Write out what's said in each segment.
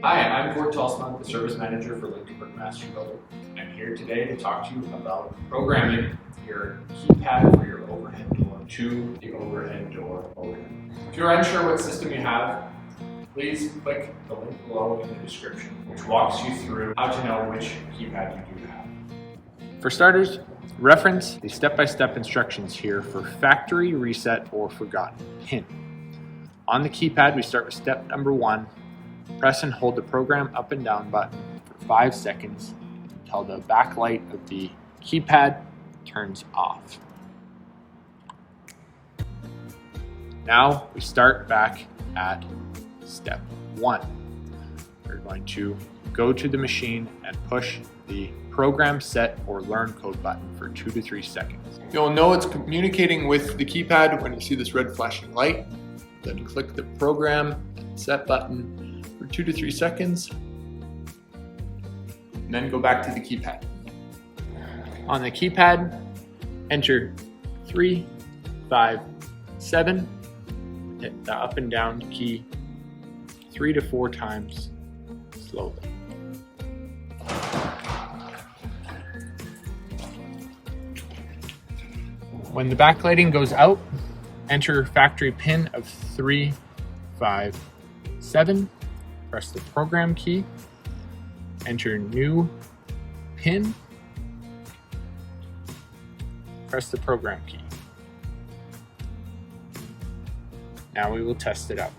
Hi, I'm Gord, the Service Manager for Lincolnburg Master Builder. I'm here today to talk to you about programming your keypad for your overhead door to the overhead door opener. If you're unsure what system you have, please click the link below in the description, which walks you through how to know which keypad you do have. For starters, reference the step-by-step instructions here for factory reset or forgotten pin. On the keypad, we start with step number 1. Press and hold the program up and down button for 5 seconds until the backlight of the keypad turns off. Now we start back at step 1. We're going to go to the machine and push the program set or learn code button for 2 to 3 seconds. You'll know it's communicating with the keypad when you see this red flashing light. Then click the program set button for 2 to 3 seconds, and then go back to the keypad. On the keypad, enter 3, 5, 7, hit the up and down key 3 to 4 times slowly. When the backlighting goes out, enter factory pin of 3, 5, 7, press the program key, enter new pin, press the program key. Now we will test it out.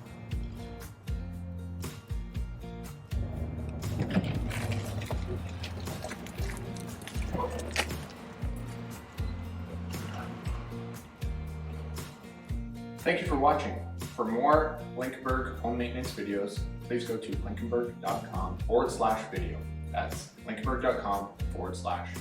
Thank you for watching. For more Lincolnburg home maintenance videos, please go to lincolnburg.com/video. That's lincolnburg.com/video.